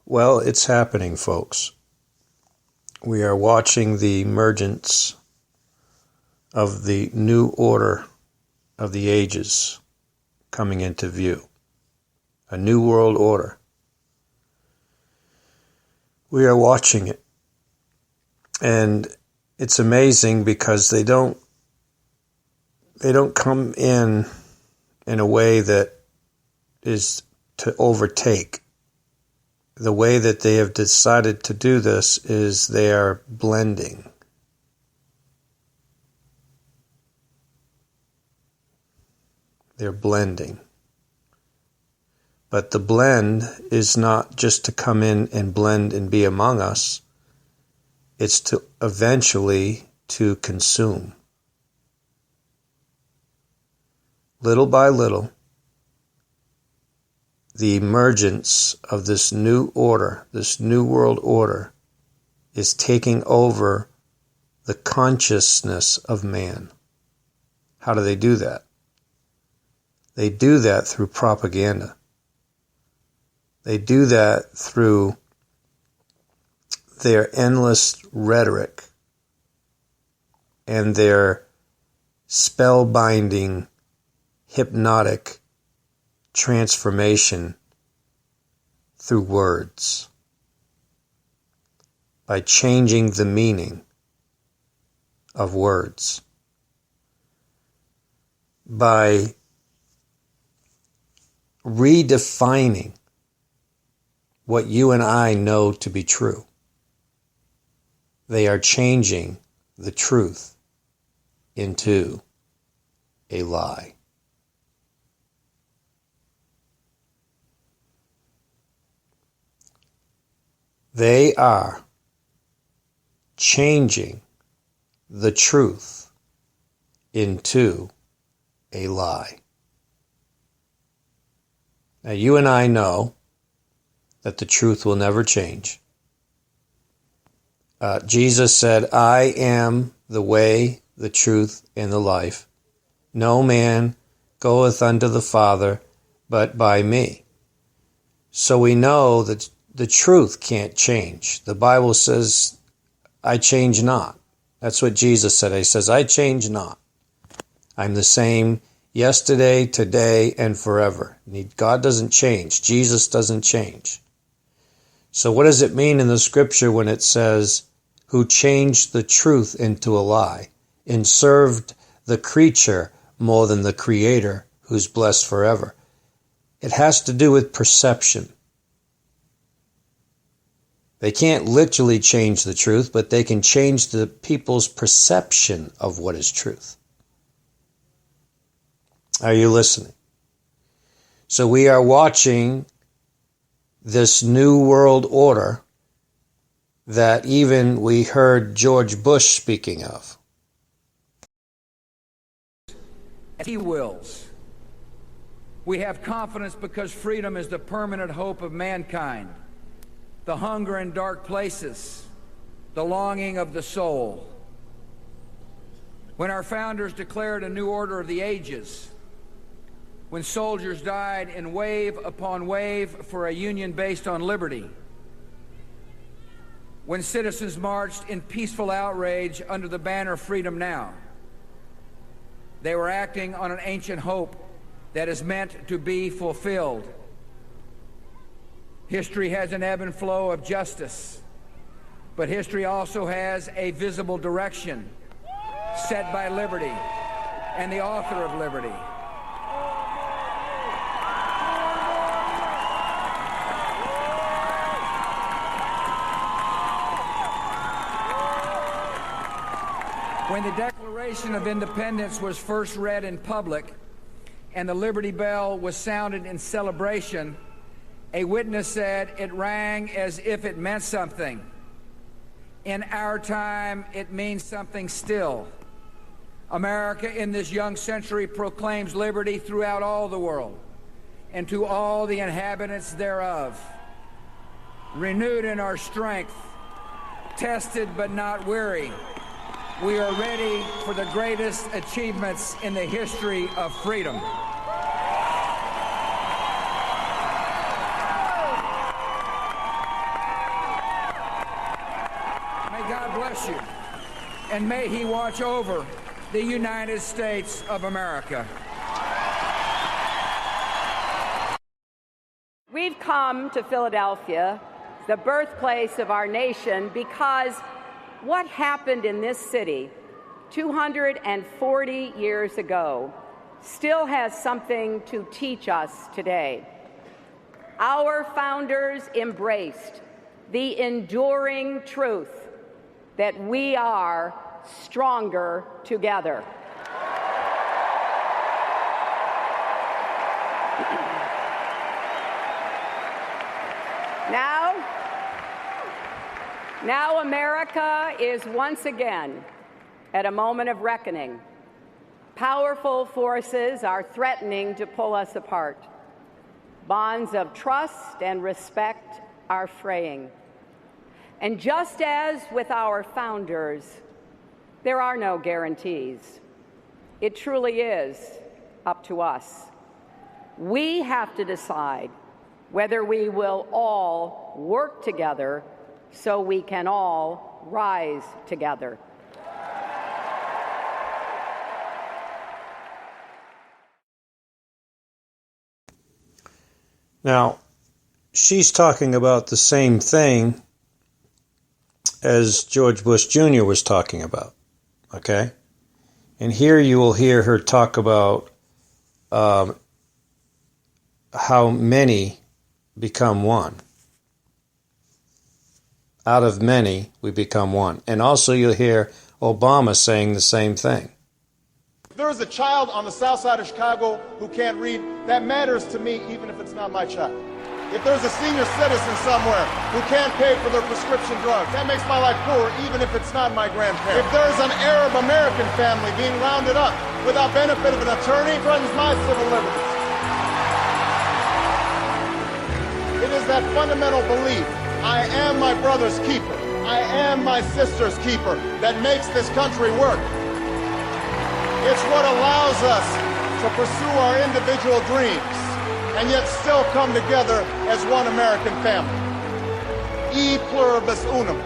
Well, it's happening, folks. We are watching the emergence of the new order of the ages coming into view. A new world order. We are watching it. And it's amazing because they don't come in a way that is to overtake. The way that they have decided to do this is they are blending. They're blending. But the blend is not just to come in and blend and be among us. It's to eventually to consume. Little by little, the emergence of this new order, this new world order, is taking over the consciousness of man. How do they do that? They do that through propaganda. They do that through their endless rhetoric and their spellbinding, hypnotic transformation through words, by changing the meaning of words, by redefining what you and I know to be true. They are changing the truth into a lie. They are changing the truth into a lie. Now, you and I know that the truth will never change. Jesus said, I am the way, the truth, and the life. No man goeth unto the Father but by me. So we know that the truth can't change. The Bible says, I change not. That's what Jesus said. He says, I change not. I'm the same yesterday, today, and forever. God doesn't change. Jesus doesn't change. So what does it mean in the scripture when it says, who changed the truth into a lie and served the creature more than the Creator, who's blessed forever? It has to do with perception. They can't literally change the truth, but they can change the people's perception of what is truth. Are you listening? So we are watching this new world order that even we heard George Bush speaking of. He wills. We have confidence because freedom is the permanent hope of mankind, the hunger in dark places, the longing of the soul. When our founders declared a new order of the ages, when soldiers died in wave upon wave for a union based on liberty, when citizens marched in peaceful outrage under the banner Freedom Now, they were acting on an ancient hope that is meant to be fulfilled. History has an ebb and flow of justice, but history also has a visible direction set by liberty and the author of liberty. When the Declaration of Independence was first read in public and the Liberty Bell was sounded in celebration, a witness said it rang as if it meant something. In our time, it means something still. America in this young century proclaims liberty throughout all the world and to all the inhabitants thereof. Renewed in our strength, tested but not weary, we are ready for the greatest achievements in the history of freedom. bless you, and may He watch over the United States of America. We've come to Philadelphia, the birthplace of our nation, because what happened in this city 240 years ago still has something to teach us today. Our founders embraced the enduring truth that we are stronger together. Now America is once again at a moment of reckoning. Powerful forces are threatening to pull us apart. Bonds of trust and respect are fraying. And just as with our founders, there are no guarantees. It truly is up to us. We have to decide whether we will all work together so we can all rise together. Now, she's talking about the same thing as George Bush Jr. was talking about, okay? And here you will hear her talk about how many become one. Out of many, we become one. And also you'll hear Obama saying the same thing. If there is a child on the south side of Chicago who can't read, that matters to me even if it's not my child. If there's a senior citizen somewhere who can't pay for their prescription drugs, that makes my life poor even if it's not my grandparents. If there's an Arab American family being rounded up without benefit of an attorney, threatens my civil liberties. It is that fundamental belief, I am my brother's keeper, I am my sister's keeper, that makes this country work. It's what allows us to pursue our individual dreams and yet still come together as one American family. E pluribus unum,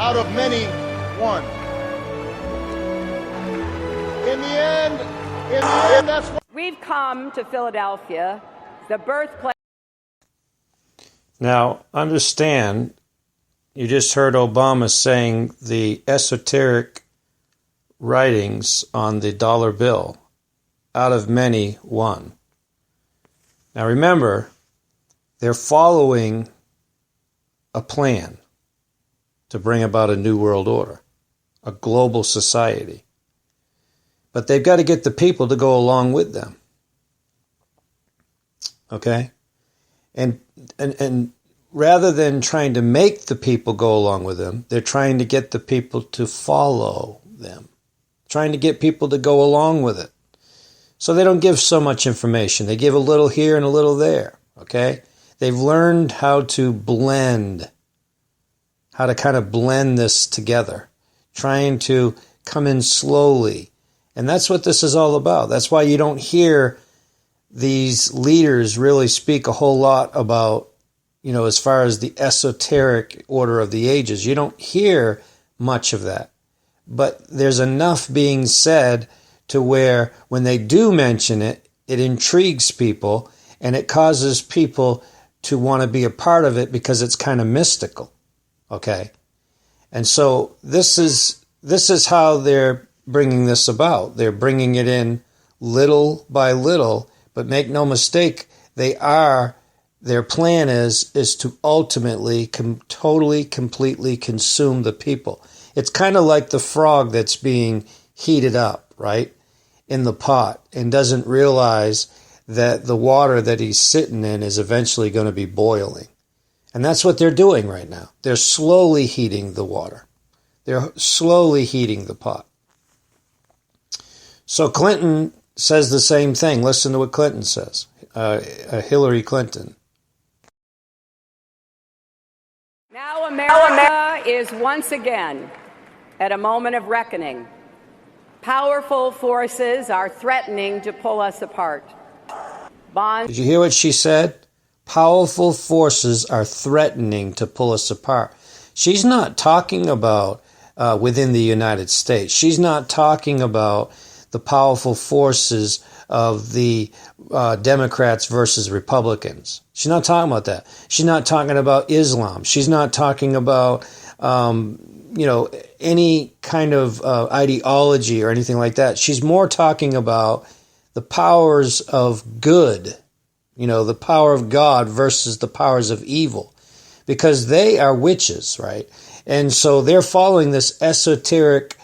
out of many, one. In the end, that's what... We've come to Philadelphia, the birthplace. Now, understand, you just heard Obama saying the esoteric writings on the dollar bill, out of many, one. Now remember, they're following a plan to bring about a new world order, a global society. But they've got to get the people to go along with them. Okay? And rather than trying to make the people go along with them, they're trying to get the people to follow them. Trying to get people to go along with it. So they don't give so much information. They give a little here and a little there. Okay? They've learned how to blend, how to kind of blend this together. Trying to come in slowly. And that's what this is all about. That's why you don't hear these leaders really speak a whole lot about, as far as the esoteric order of the ages. You don't hear much of that. But there's enough being said to where when they do mention it, it intrigues people and it causes people to want to be a part of it because it's kind of mystical. Okay? And so this is how they're bringing this about. They're bringing it in little by little, but make no mistake, their plan is to ultimately totally, completely consume the people. It's kind of like the frog that's being heated up, right, in the pot and doesn't realize that the water that he's sitting in is eventually going to be boiling. And that's what they're doing right now. They're slowly heating the water. They're slowly heating the pot. So Clinton says the same thing. Listen to what Clinton says. Hillary Clinton. Now America is once again at a moment of reckoning. Powerful forces are threatening to pull us apart. Did you hear what she said? Powerful forces are threatening to pull us apart. She's not talking about within the United States. She's not talking about the powerful forces of the Democrats versus Republicans. She's not talking about that. She's not talking about Islam. She's not talking about any kind of ideology or anything like that. She's more talking about the powers of good, the power of God versus the powers of evil, because they are witches, right? And so they're following this esoteric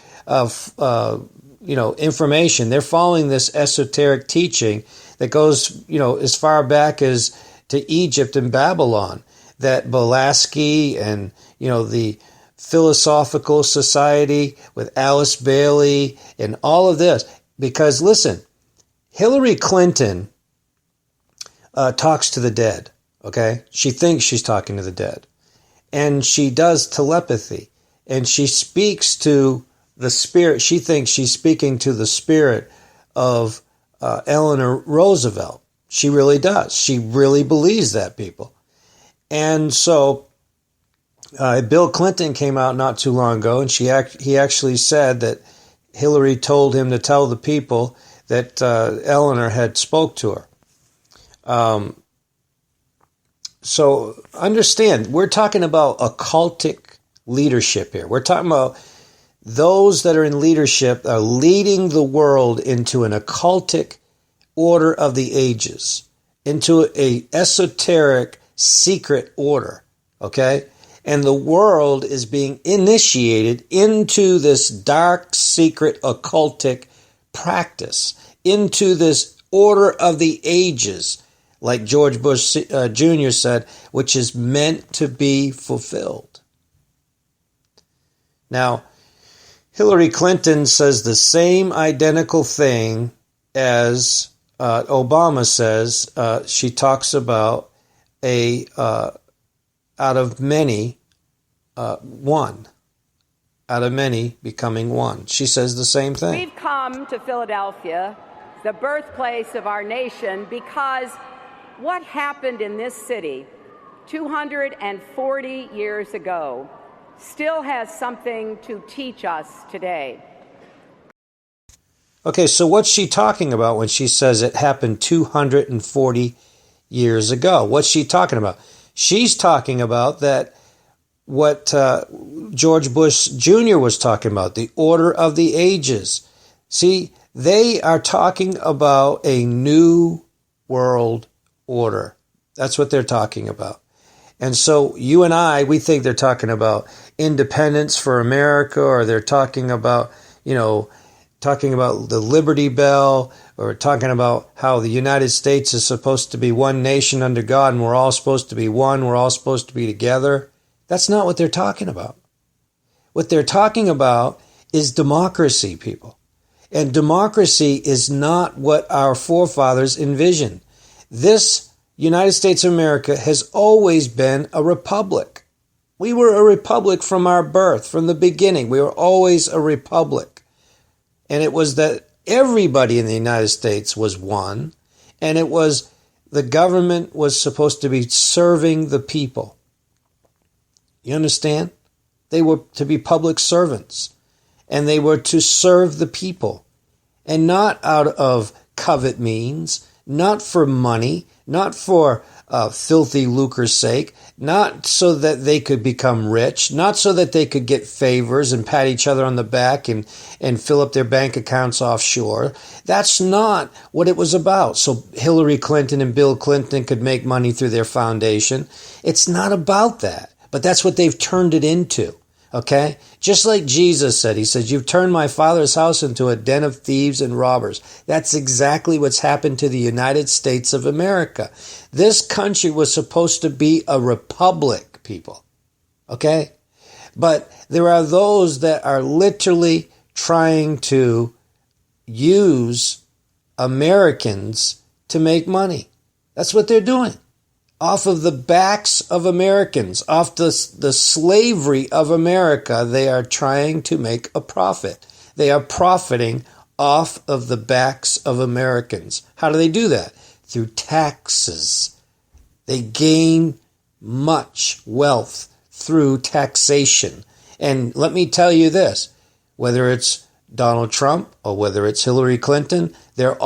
information. They're following this esoteric teaching that goes, as far back as to Egypt and Babylon, that Blavatsky and, the Philosophical Society with Alice Bailey and all of this. Because listen, Hillary Clinton talks to the dead, okay? She thinks she's talking to the dead. And she does telepathy. And she speaks to the spirit. She thinks she's speaking to the spirit of Eleanor Roosevelt. She really does. She really believes that, people. And so Bill Clinton came out not too long ago, and he actually said that Hillary told him to tell the people that Eleanor had spoke to her. So understand, we're talking about occultic leadership here. We're talking about those that are in leadership are leading the world into an occultic order of the ages, into a esoteric secret order, okay? And the world is being initiated into this dark, secret, occultic practice, into this order of the ages, like George Bush Jr. said, which is meant to be fulfilled. Now, Hillary Clinton says the same identical thing as Obama says. She talks about out of many, one. Out of many becoming one. She says the same thing. We've come to Philadelphia, the birthplace of our nation, because what happened in this city 240 years ago still has something to teach us today. Okay, so what's she talking about when she says it happened 240 years ago? What's she talking about? She's talking about that what George Bush Jr. was talking about, the order of the ages. See, they are talking about a new world order. That's what they're talking about. And so you and I, we think they're talking about independence for America, or they're talking about, talking about the Liberty Bell, or talking about how the United States is supposed to be one nation under God and we're all supposed to be one, we're all supposed to be together. That's not what they're talking about. What they're talking about is democracy, people. And democracy is not what our forefathers envisioned. This United States of America has always been a republic. We were a republic from our birth, from the beginning. We were always a republic. And it was that everybody in the United States was one, and it was the government was supposed to be serving the people. You understand? They were to be public servants, and they were to serve the people, and not out of covet means, not for money, not for filthy lucre's sake, not so that they could become rich, not so that they could get favors and pat each other on the back and fill up their bank accounts offshore. That's not what it was about. So Hillary Clinton and Bill Clinton could make money through their foundation. It's not about that, but that's what they've turned it into. Okay? Just like Jesus said, he said, "You've turned my Father's house into a den of thieves and robbers." That's exactly what's happened to the United States of America. This country was supposed to be a republic, people. Okay? But there are those that are literally trying to use Americans to make money. That's what they're doing. Off of the backs of Americans, off the slavery of America, they are trying to make a profit. They are profiting off of the backs of Americans. How do they do that? Through taxes. They gain much wealth through taxation. And let me tell you this, whether it's Donald Trump or whether it's Hillary Clinton, they're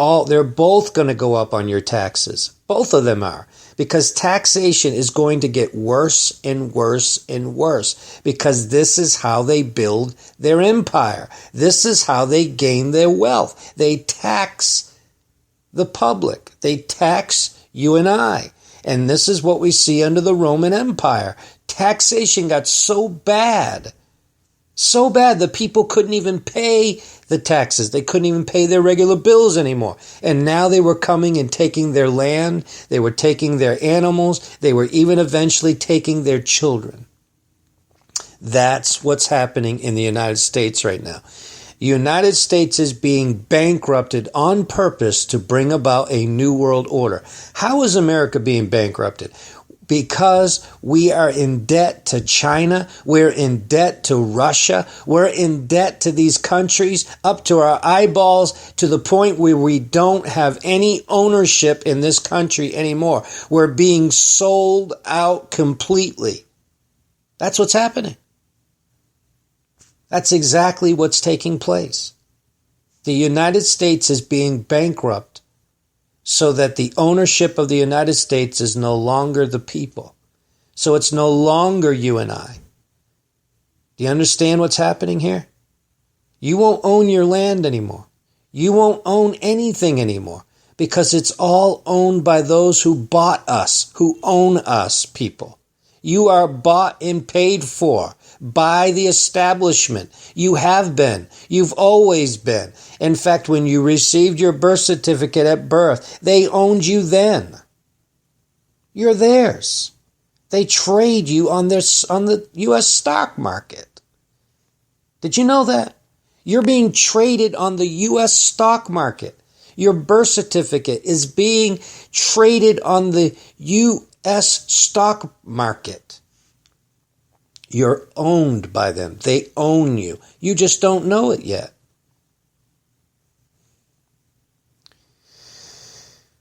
both going to go up on your taxes. Both of them are. Because taxation is going to get worse and worse and worse. Because this is how they build their empire. This is how they gain their wealth. They tax the public. They tax you and I. And this is what we see under the Roman Empire. Taxation got so bad the people couldn't even pay the taxes. They couldn't even pay their regular bills anymore. And now they were coming and taking their land. They were taking their animals. They were even eventually taking their children. That's what's happening in the United States right now. The United States is being bankrupted on purpose to bring about a new world order. How is America being bankrupted? Because we are in debt to China, we're in debt to Russia, we're in debt to these countries up to our eyeballs, to the point where we don't have any ownership in this country anymore. We're being sold out completely. That's what's happening. That's exactly what's taking place. The United States is being bankrupt so that the ownership of the United States is no longer the people. So it's no longer you and I. Do you understand what's happening here? You won't own your land anymore. You won't own anything anymore because it's all owned by those who bought us, who own us, people. You are bought and paid for by the establishment. You have been. You've always been. In fact, when you received your birth certificate at birth, they owned you then. You're theirs. They trade you on the U.S. stock market. Did you know that? You're being traded on the U.S. stock market. Your birth certificate is being traded on the U.S. stock market. You're owned by them. They own you. You just don't know it yet.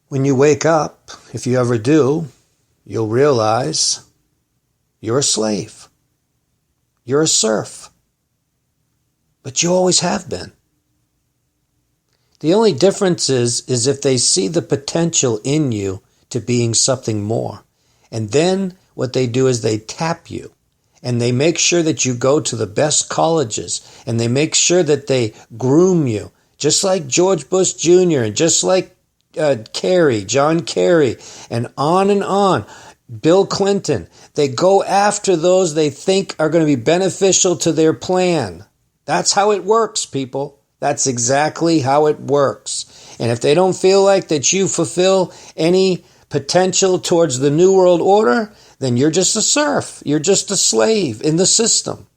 When you wake up, if you ever do, you'll realize you're a slave. You're a serf. But you always have been. The only difference is if they see the potential in you to being something more. And then what they do is they tap you. And they make sure that you go to the best colleges. And they make sure that they groom you. Just like George Bush Jr. and just like John Kerry, and on. Bill Clinton. They go after those they think are going to be beneficial to their plan. That's how it works, people. That's exactly how it works. And if they don't feel like that you fulfill any potential towards the New World Order, then you're just a serf. You're just a slave in the system.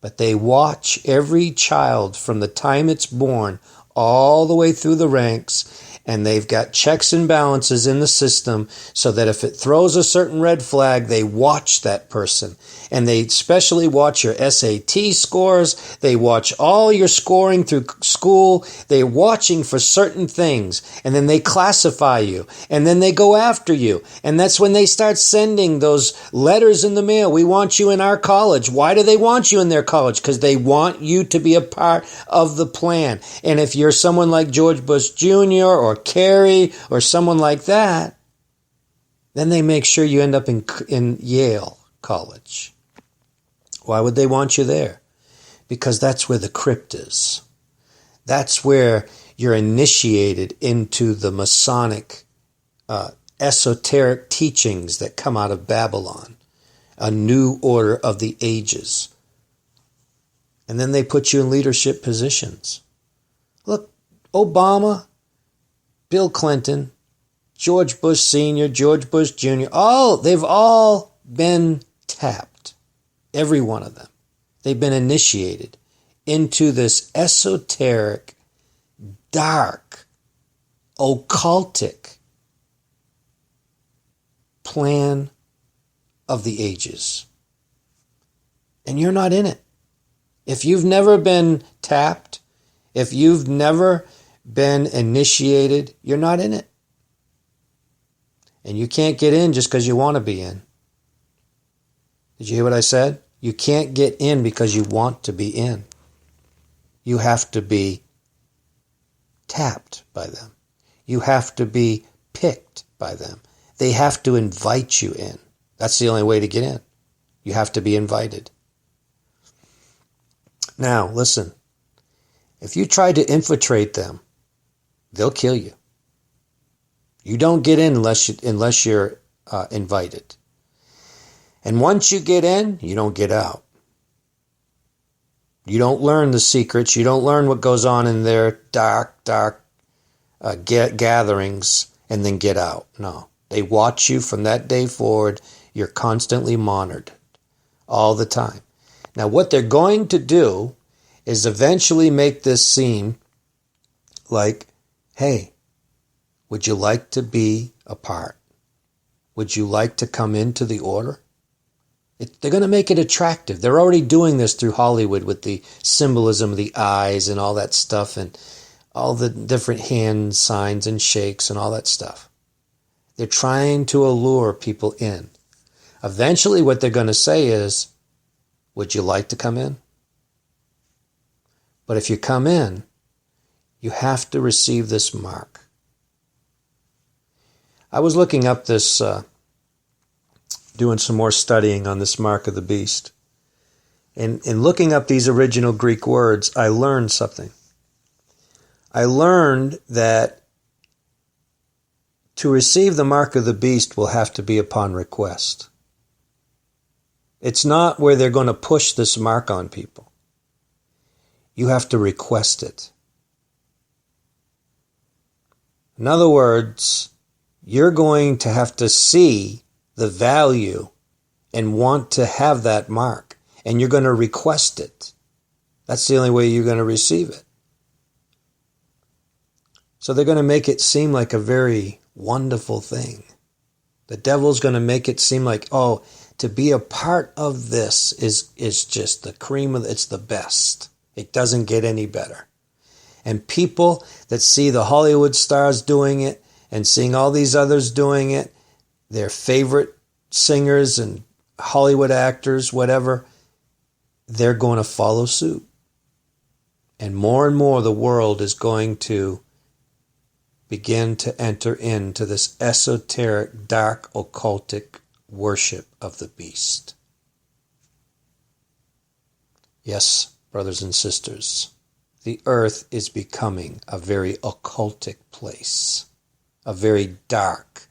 But they watch every child from the time it's born all the way through the ranks, and they've got checks and balances in the system so that if it throws a certain red flag, they watch that person. And they especially watch your SAT scores. They watch all your scoring through school. They're watching for certain things. And then they classify you. And then they go after you. And that's when they start sending those letters in the mail. We want you in our college. Why do they want you in their college? Because they want you to be a part of the plan. And if you're someone like George Bush Jr. or Kerry or someone like that, then they make sure you end up in Yale College. Why would they want you there? Because that's where the crypt is. That's where you're initiated into the Masonic esoteric teachings that come out of Babylon, a new order of the ages. And then they put you in leadership positions. Look, Obama, Bill Clinton, George Bush Sr., George Bush Jr., they've all been tapped. Every one of them. They've been initiated into this esoteric, dark, occultic plan of the ages. And you're not in it. If you've never been tapped, if you've never been initiated, you're not in it. And you can't get in just because you want to be in. Did you hear what I said? You can't get in because you want to be in. You have to be tapped by them. You have to be picked by them. They have to invite you in. That's the only way to get in. You have to be invited. Now, listen. If you try to infiltrate them, they'll kill you. You don't get in unless you're invited. And once you get in, you don't get out. You don't learn the secrets. You don't learn what goes on in their dark gatherings and then get out. No. They watch you from that day forward. You're constantly monitored all the time. Now, what they're going to do is eventually make this seem like, hey, would you like to be a part? Would you like to come into the order? They're going to make it attractive. They're already doing this through Hollywood with the symbolism of the eyes and all that stuff and all the different hand signs and shakes and all that stuff. They're trying to allure people in. Eventually what they're going to say is, would you like to come in? But if you come in, you have to receive this mark. I was looking up this, doing some more studying on this mark of the beast. And in looking up these original Greek words, I learned something. I learned that to receive the mark of the beast will have to be upon request. It's not where they're going to push this mark on people. You have to request it. In other words, you're going to have to see the value and want to have that mark, and you're going to request it. That's the only way you're going to receive it. So they're going to make it seem like a very wonderful thing. The devil's going to make it seem like, oh, to be a part of this is just the cream of it's the best. It doesn't get any better. And people that see the Hollywood stars doing it and seeing all these others doing it, their favorite singers and Hollywood actors, whatever, they're going to follow suit. And more the world is going to begin to enter into this esoteric, dark, occultic worship of the beast. Yes, brothers and sisters, the earth is becoming a very occultic place, a very dark.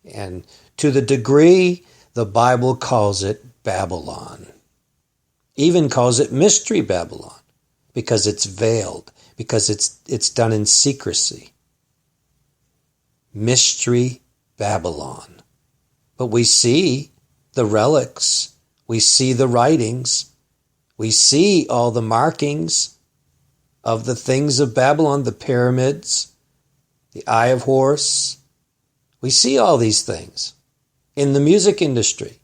And to the degree the Bible calls it Babylon, even calls it Mystery Babylon, because it's veiled, because it's done in secrecy. Mystery Babylon. But we see the relics, we see the writings, we see all the markings of the things of Babylon, the pyramids, the Eye of Horus. We see all these things in the music industry,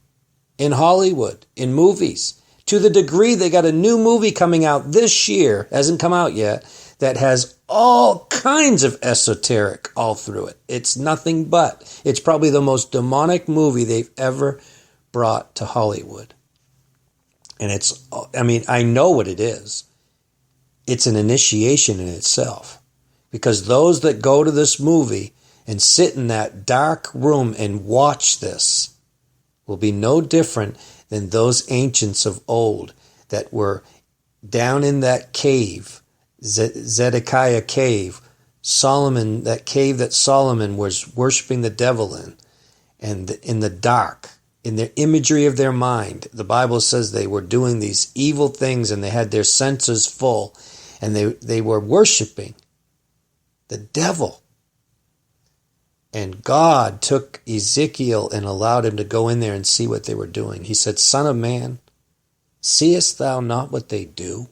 in Hollywood, in movies. To the degree they got a new movie coming out this year, hasn't come out yet, that has all kinds of esoteric all through it. It's nothing but. It's probably the most demonic movie they've ever brought to Hollywood. And I know what it is. It's an initiation in itself. Because those that go to this movie and sit in that dark room and watch this will be no different than those ancients of old that were down in that cave, Zedekiah cave, Solomon, that cave that Solomon was worshiping the devil in, and in the dark, in the imagery of their mind. The Bible says they were doing these evil things and they had their senses full and they were worshiping the devil. And God took Ezekiel and allowed him to go in there and see what they were doing. He said, Son of man, seest thou not what they do?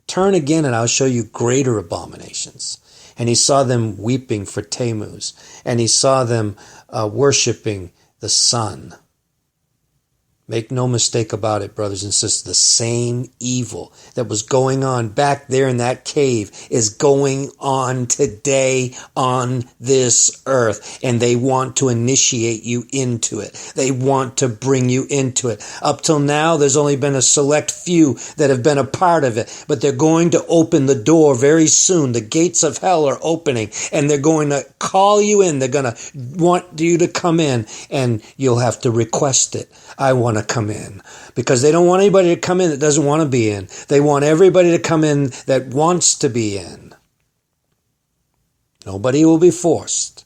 Turn again and I'll show you greater abominations. And he saw them weeping for Tammuz. And he saw them worshiping the sun. Make no mistake about it, brothers and sisters. The same evil that was going on back there in that cave is going on today on this earth. And they want to initiate you into it. They want to bring you into it. Up till now, there's only been a select few that have been a part of it. But they're going to open the door very soon. The gates of hell are opening. And they're going to call you in. They're going to want you to come in. And you'll have to request it. I want to come in, because they don't want anybody to come in that doesn't want to be in. They want everybody to come in that wants to be in. Nobody will be forced.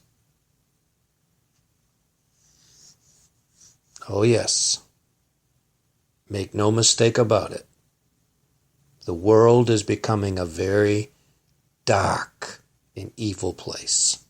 Oh yes. Make no mistake about it. The world is becoming a very dark and evil place.